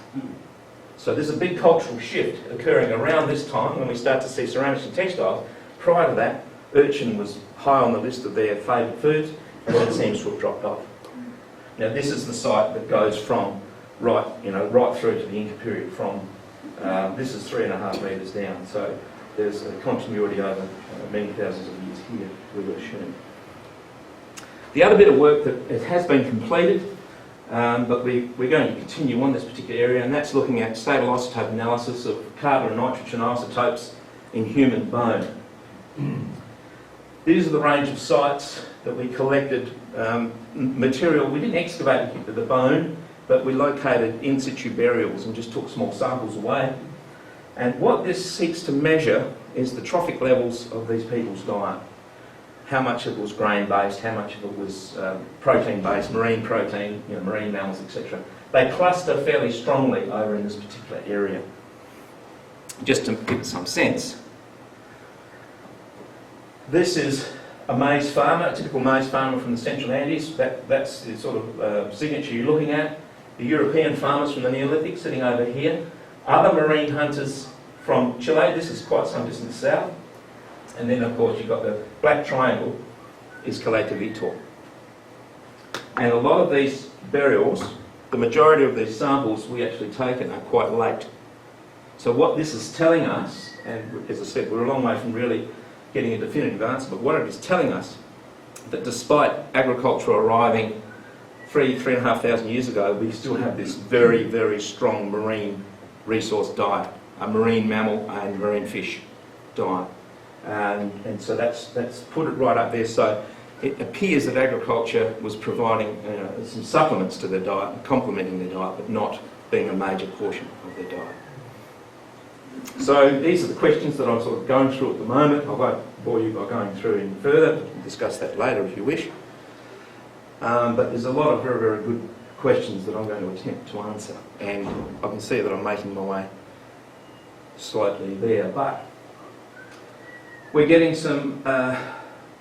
So there's a big cultural shift occurring around this time when we start to see ceramics and textiles. Prior to that, urchin was high on the list of their favourite foods, and then it seems to have dropped off. Now this is the site that goes from right through to the Inca period. From this is 3.5 metres down, so there's a continuity over many thousands of years here, we would assume. The other bit of work that it has been completed, but we're going to continue on this particular area, and that's looking at stable isotope analysis of carbon and nitrogen isotopes in human bone. These are the range of sites that we collected material. We didn't excavate the bone, but we located in situ burials and just took small samples away. And what this seeks to measure is the trophic levels of these people's diet. How much of it was grain-based, how much of it was protein-based, marine protein, marine mammals, etc. They cluster fairly strongly over in this particular area. Just to give it some sense, this is a maize farmer, a typical maize farmer from the Central Andes. That's the sort of signature you're looking at. The European farmers from the Neolithic sitting over here. Other marine hunters from Chile, this is quite some distance south. And then of course you've got the black triangle is Caleta Vitor. And a lot of these burials, the majority of these samples we actually taken are quite late. So what this is telling us, and as I said, we're a long way from really getting a definitive answer, but what it is telling us, that despite agriculture arriving 3,500 years ago, we still have this very, very strong marine resource diet, a marine mammal and marine fish diet. And so that's put it right up there. So it appears that agriculture was providing some supplements to their diet, complementing their diet, but not being a major portion of their diet. So these are the questions that I'm sort of going through at the moment. I won't bore you by going through any further. We can discuss that later if you wish. But there's a lot of very, very good questions that I'm going to attempt to answer. And I can see that I'm making my way slightly there. But we're getting some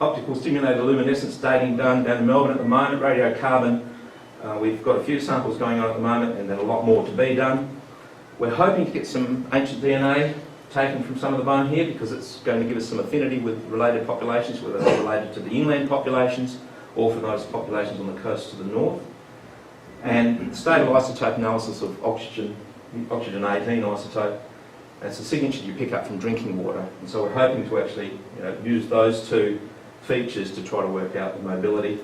optical stimulated luminescence dating done down in Melbourne at the moment, radiocarbon. We've got a few samples going on at the moment and then a lot more to be done. We're hoping to get some ancient DNA taken from some of the bone here because it's going to give us some affinity with related populations, whether they're related to the inland populations or for those populations on the coast to the north. And stable isotope analysis of oxygen 18 isotope. That's a signature you pick up from drinking water. And so we're hoping to actually use those two features to try to work out the mobility.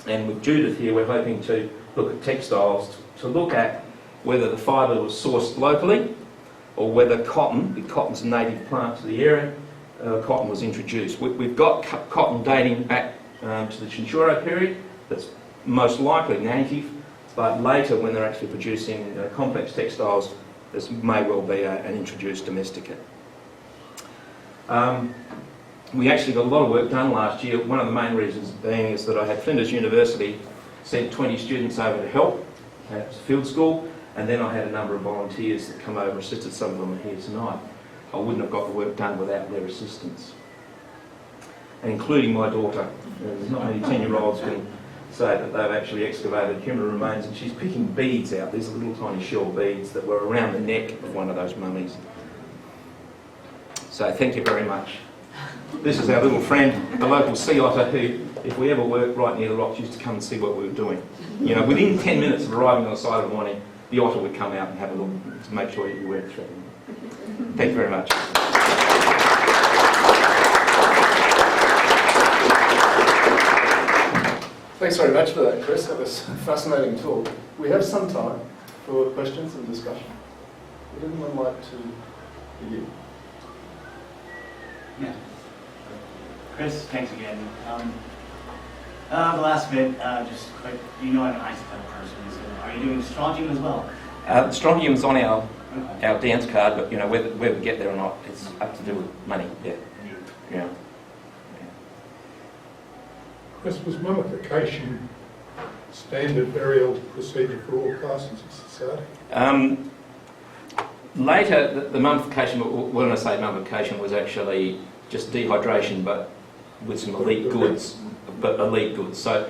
And with Judith here, we're hoping to look at textiles to look at whether the fibre was sourced locally or whether cotton, because cotton's a native plant to the area, cotton was introduced. We've got cotton dating back to the Chinchorro period. That's most likely native, but later when they're actually producing complex textiles, this may well be an introduced domesticate. We actually got a lot of work done last year. One of the main reasons being is that I had Flinders University sent 20 students over to help at field school, and then I had a number of volunteers that come over and assisted. Some of them are here tonight. I wouldn't have got the work done without their assistance, and including my daughter. There's not many 10-year-olds can say that they've actually excavated human remains, and she's picking beads out. These are little tiny shell beads that were around the neck of one of those mummies. So thank you very much. This is our little friend, a local sea otter who, if we ever worked right near the rocks, used to come and see what we were doing. Within 10 minutes of arriving on the side of the morning, the otter would come out and have a look to make sure you weren't threatened. Thank you very much.
Thanks very much for that, Chris. That was a fascinating talk. We have some time for questions and discussion. Would anyone like to begin?
Yeah. Chris, thanks again. The last bit, just quick, you know I'm an isotope person, so are you doing strontium as well?
Strontium's on our
Okay.
dance card, but whether we get there or not, it's up to do with money. Yeah.
Chris, was mummification standard burial procedure for all classes of society?
Later, the mummification, when I say mummification, was actually just dehydration, but with some elite goods. So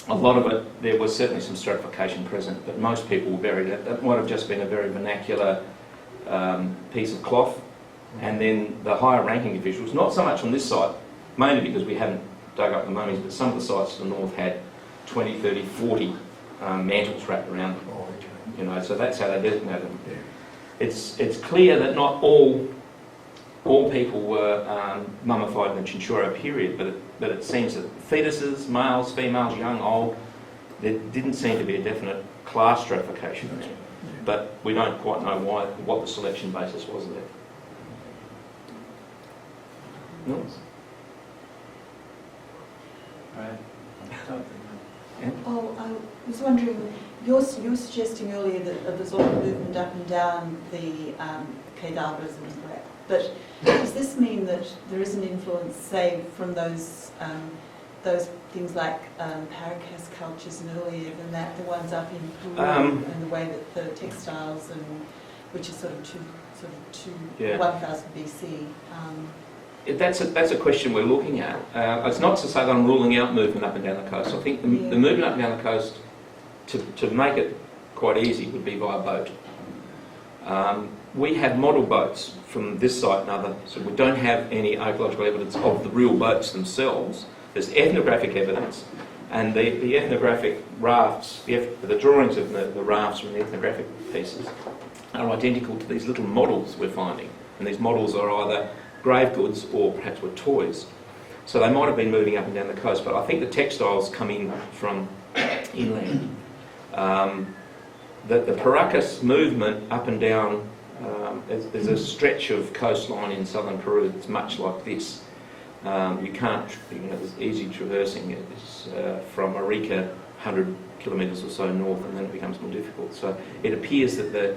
a lot of it, there was certainly some stratification present, but most people were buried. That might have just been a very vernacular piece of cloth. And then the higher ranking individuals, not so much on this site, mainly because we hadn't dug up the mummies, but some of the sites to the north had 20, 30, 40 mantles wrapped around them.
Oh, okay.
So that's how they designate them.
Yeah.
It's clear that not all people were mummified in the Chinchorro period, but it seems that fetuses, males, females, young, old, there didn't seem to be a definite class stratification there. But we don't quite know what the selection basis was there. No?
Alright.
Oh, I was wondering, you're suggesting earlier that there's a lot of movement up and down the Kedavras and Iraq, but does this mean that there is an influence, say, from those things like Paracas cultures and earlier than that, the ones up in Peru, and the way that the textiles and which is sort of 1000 BC.
That's a question we're looking at. It's not to say that I'm ruling out movement up and down the coast. I think the movement up and down the coast, to make it quite easy, would be via boat. We have model boats from this site and other, so we don't have any archaeological evidence of the real boats themselves. There's ethnographic evidence, and the ethnographic rafts, the drawings of the rafts from the ethnographic pieces are identical to these little models we're finding. And these models are either grave goods or perhaps were toys. So they might have been moving up and down the coast, but I think the textiles come in from inland. The Paracas movement up and down, there's a stretch of coastline in southern Peru that's much like this. You can't, there's easy traversing. It's from Arica, 100 kilometres or so north, and then it becomes more difficult. So it appears that the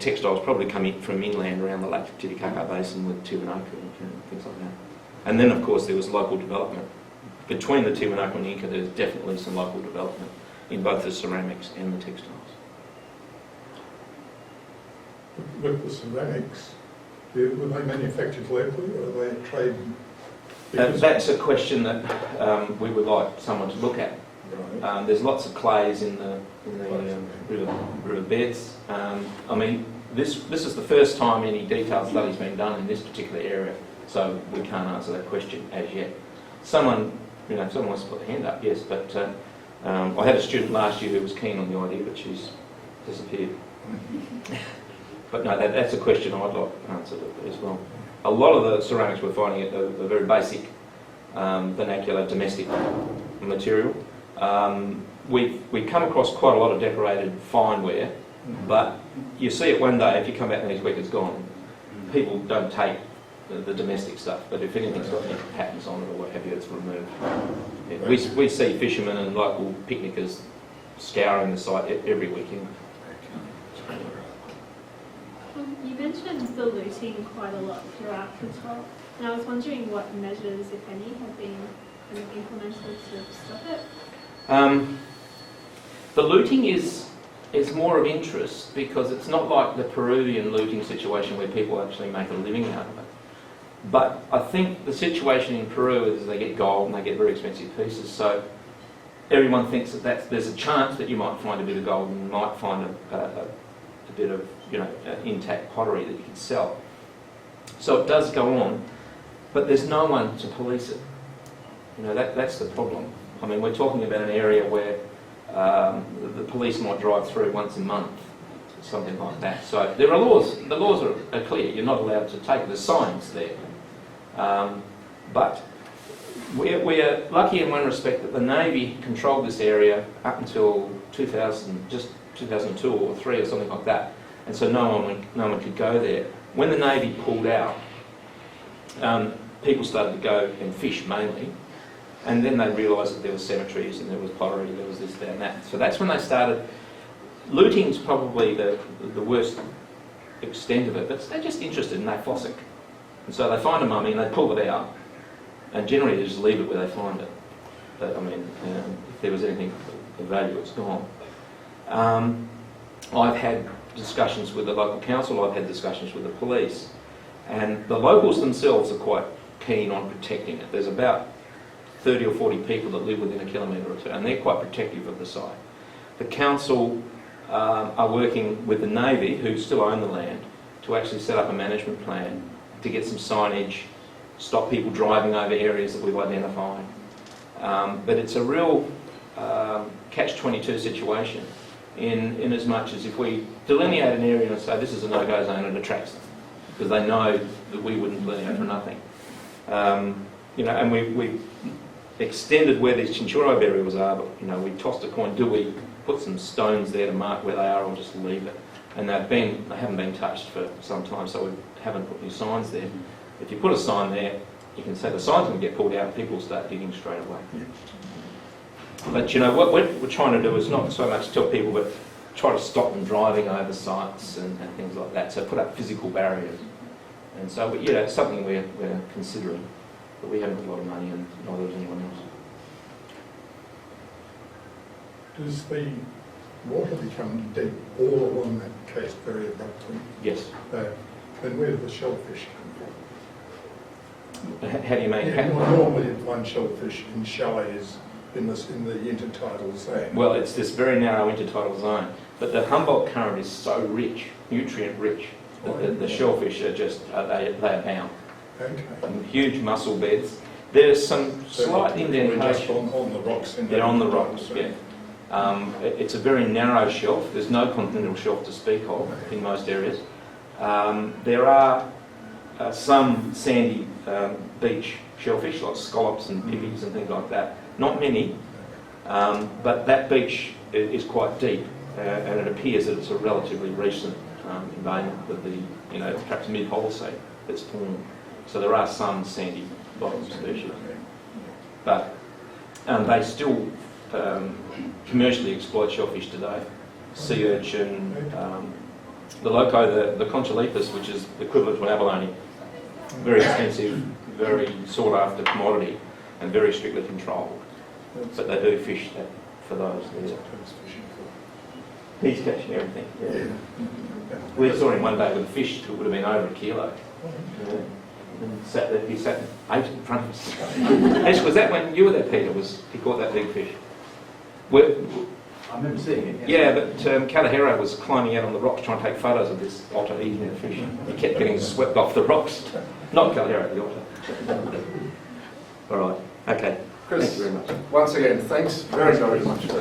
textiles probably come in from inland around the Lake Titicaca Basin with Tiwanaku and things like that. And then, of course, there was local development. Between the Tiwanaku and Inca, there's definitely some local development in both the ceramics and the textiles.
With the ceramics, were they manufactured locally or are they trade?
That's a question that we would like someone to look at.
Right.
There's lots of clays in the river beds. I mean, this is the first time any detailed study's been done in this particular area, so we can't answer that question as yet. Someone wants to put their hand up, yes, but I had a student last year who was keen on the idea, but she's disappeared. But no, that's a question I'd like answered as well. A lot of the ceramics we're finding are very basic, vernacular, domestic material. We come across quite a lot of decorated fine ware, but you see it one day, if you come back the next week it's gone. People don't take the domestic stuff, but if anything's got any patterns on it or what have you, it's removed. Yeah, we see fishermen and local picnickers scouring the site every weekend.
You mentioned the looting quite a lot throughout the talk, and I was wondering what measures, if any, have been implemented to stop it?
The looting is more of interest because it's not like the Peruvian looting situation where people actually make a living out of it. But I think the situation in Peru is they get gold and they get very expensive pieces, so everyone thinks that there's a chance that you might find a bit of gold and you might find a bit of intact pottery that you can sell. So it does go on, but there's no one to police it. That's the problem. I mean, we're talking about an area where the police might drive through once a month, something like that. So there are laws. The laws are clear. You're not allowed to take it. There's signs there. But we are lucky in one respect that the Navy controlled this area up until 2002 or 3 or something like that. And so no one could go there. When the Navy pulled out, people started to go and fish mainly. And then they realised that there were cemeteries and there was pottery, there was this, that and that. So that's when they started. Looting's probably the worst extent of it, but they're just interested and they fossick. And so they find a mummy and they pull it out, and generally they just leave it where they find it. But I mean, if there was anything of value, it's gone. I've had discussions with the local council, I've had discussions with the police, and the locals themselves are quite keen on protecting it. There's about 30 or 40 people that live within a kilometre or two, and they're quite protective of the site. The council are working with the Navy, who still own the land, to actually set up a management plan to get some signage, stop people driving over areas that we've identified. But it's a real catch-22 situation in as much as if we delineate an area and say this is a no-go zone, it attracts them, because they know that we wouldn't delineate for nothing. You know, and we extended where these chinchorro burials are, but you know, we tossed a coin, do we put some stones there to mark where they are or just leave it? And they haven't been touched for some time, so we haven't put any signs there. If you put a sign there, you can say the sign's going to get pulled out, people will start digging straight away. But you know, what we're trying to do is not so much tell people, but try to stop them driving over sites and things like that, so put up physical barriers. And so, you know, it's something we're considering, but we haven't got a lot of money and neither does anyone else.
Does the water become deep all along that coast very abruptly?
Yes.
Then where do the shellfish come from?
How do you mean?
Yeah, normally one shellfish in chalet is in the intertidal zone.
Well, it's this very narrow intertidal zone, but the Humboldt Current is so rich, nutrient rich, that the shellfish are just, they abound.
Okay.
Huge mussel beds. There's some slight
Just
indentation.
on the rocks.
They're on the rocks, yeah. It's a very narrow shelf. There's no continental shelf to speak of in most areas. There are some sandy beach shellfish, like scallops and pippies and things like that. Not many, but that beach is quite deep, and it appears that it's a relatively recent invasion of the, you know, perhaps mid-Holocene that's formed. So there are some sandy bottom species, but they still commercially exploit shellfish today. Sea urchin, the loco, the concholepis, which is equivalent to an abalone, very expensive, very sought after commodity, and very strictly controlled. But they do fish that for those. He's catching everything. Yeah. We saw him one day with a fish that would have been over a kilo. Yeah. And he sat and ate it in front of us. Actually, was that when you were there, Peter? He caught that big fish?
I remember seeing it.
Yeah, but Kalahera was climbing out on the rocks trying to take photos of this otter eating the fish. He kept getting swept off the rocks. Not Kalahera, the otter. All right. Okay.
Chris,
thank you very much.
once again, thanks very, very much for